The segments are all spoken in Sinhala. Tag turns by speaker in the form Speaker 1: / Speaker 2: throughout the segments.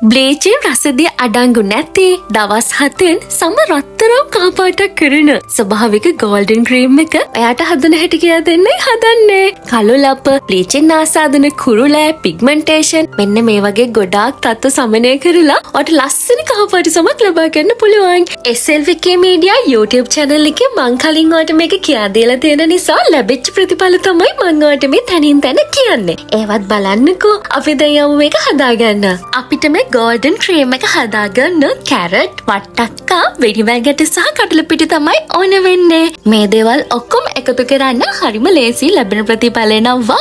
Speaker 1: බ්ලේචේ රසදිය අඩංගු නැති දවස් 7න් සම රත්තරම් කහපාටක් කරන ස්වභාවික ගෝල්ඩන් ක්‍රීම් එක ඔයාට හදන හැටි කියලා දෙන්නයි හදන්නේ. කළු ලප, බ්ලීචින් ආසාදන කුරුලෑ, පිග්මන්ටේෂන් මෙන්න මේ වගේ ගොඩාක් තත්ත්ව සමනය කරලා ඔයාට ලස්සන කහපාට සමක් ලබා ගන්න පුළුවන්. SLVK Media YouTube channel එකේ මං කලින් ඔයාට මේක කියා දීලා තියෙන නිසා ලැබිච්ච ප්‍රතිඵල තමයි මං ඔයාට මේ තනින් තන කියන්නේ. ඒවත් බලන්නකෝ. අපි දැන් යමු මේක හදාගන්න. අපිට මේ ගෝල්ඩන් ක්‍රීම් එක හදාගන්න කැරට්, වට්ටක්කා, වෙඩිවැගට සහ කටලපිටි තමයි ඕන වෙන්නේ. මේ දේවල් ඔක්කොම එකතු කරන්න හරිම ලේසි. ලැබෙන ප්‍රතිඵලය නම් වව්!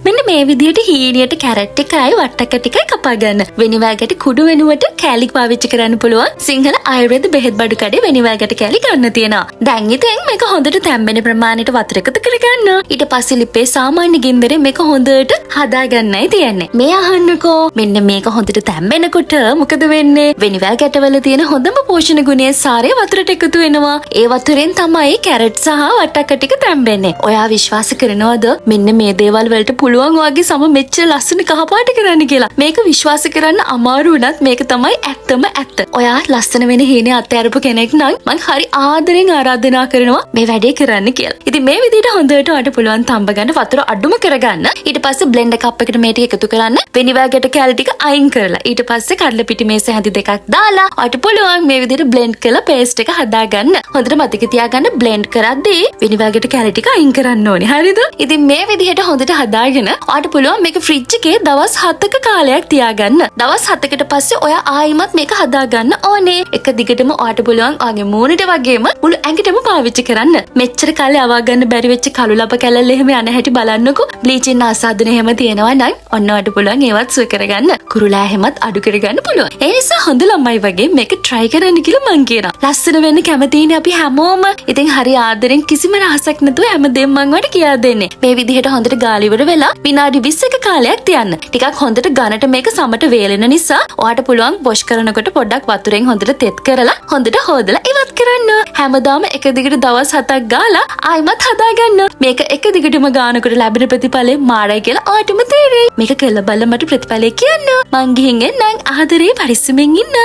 Speaker 1: මෙන්න මේ විදිහට හීනියට කැරට් එකයි වට්ටක්ක ටිකයි කපා ගන්න. වෙනිවැගට කුඩු වෙනුවට කෑලි පාවිච්චි කරන්න පුළුවන්. සිංහල ආයුර්වේද බෙහෙත් බඩු කඩේ වෙනිවැගට කෑලි ගන්න තියෙනවා. දැන් ඉතින් මේක හොඳට තැම්බෙන ප්‍රමාණයට වතුර එකතු කරගන්න. ඊට පස්සේ ලිපේ සාමාන්‍ය ගින්දරේ මේක හොඳට හදාගන්නයි තියෙන්නේ. මේ අහන්නකෝ. මෙන්න මේක හොඳට තැම්බෙනකොට මොකද වෙන්නේ? වෙනිවැල් ගැටවල තියෙන හොඳම පෝෂණ ගුණයේ සාරය වතුරට එකතු වෙනවා. ඒ වතුරෙන් තමයි කැරට් සහ වට්ටක්ක ටික තැම්බෙන්නේ. ඔයා විශ්වාස කරනවද මෙන්න මේ දේවල් වලට පුළුවන් වගේ සම මෙච්චර ලස්සන කහපාට කරන්න කියලා? මේක විශ්වාස කරන්න අමාරු වුණත් මේක තමයි ඇත්තම ඇත්ත. ඔයා ලස්සන වෙන හීනේ අත්හැරපු කෙනෙක් නම් මං හරි ආදරෙන් ආරාධනා කරනවා මේ වැඩේ කරන්න කියලා. ඉතින් මේ විදිහට හොඳට ඔයාට පුළුවන් තඹ ගන්න වතුර අඩුම කරගන්න. ඊට පස්සේ බ්ලෙන්ඩර් කප් එකට මේ ටික එකතු කරන්න. වෙනිවැල් ගැට කැලි ටික අයින් කරලා ඊට පස්සේ කඩලපිටි මේස හැඳි දෙකක් දාලා ඔයාට පුළුවන් මේ විදිහට බ්ලෙන්ඩ් කරලා පේස්ට් එක හදාගන්න. හොඳට මතක තියාගන්න බ්ලෙන්ඩ් කරද්දී වෙනිවැල් ගැට කැලි ටික අයින් කරන්න ඕනේ. හරිද? ඉතින් මේ විදිහට හොඳට හදාගෙන ඔයාට පුළුවන් මේක ෆ්‍රිජ් එකේ දවස් 7ක කාලයක් තියාගන්න. දවස් 7කට පස්සේ ඔයා ආයිමත් මේක හදාගන්න ඕනේ. එක දිගටම ඔයාට පුළුවන් ඔයාගේ මූණට වගේම මුළු ඇඟටම පාවිච්චි කරන්න. මෙච්චර කාලේ අවා ගන්න බැරි වෙච්ච කළු ලප කැලල්ල එහෙම යන හැටි බලන්නකෝ. බ්ලීචින් ආසාදන එහෙම තියෙනවා නම් ඔන්න ඔයාට පුළුවන් ඒවත් සුව කරගන්න. කුරුලෑ හැමත් අඩු කරගන්න පුළුවන්. ඒ නිසා හොඳ ළමයි වගේ මේක try කරන්න කියලා මං කියනවා. ලස්සන වෙන්න කැමතිනේ අපි හැමෝම. ඉතින් හරි ආදරෙන් කිසිම රහසක් නැතුව හැමදේම මං ඔයාලට කියා දෙන්නේ. මේ විදිහට හොඳට ගාලි ඉවර වෙලා විනාඩි 20ක කාලයක් තියන්න. ටිකක් හොඳට ඝනට මේක සමට වේලෙන නිසා ඔයාට පුළුවන් වොෂ් කරනකොට පොඩ්ඩක් වතුරෙන් හොඳට තෙත් කරලා හොඳට හොදලා ඉවත් කරන්න. හැමදාම එක දිගට දවස් 7ක් ගාලා ආයිමත් හදාගන්න. මේක එක දිගටම ගානකොට ලැබෙන ප්‍රතිඵලෙ මාරයි කියලා ඔයාටම තේරෙයි. මේක කළ බලලා මට ප්‍රතිඵලය කියන්න. මං ගිහින් එන්නම්. ආදරේ පරිස්සමෙන් ඉන්න.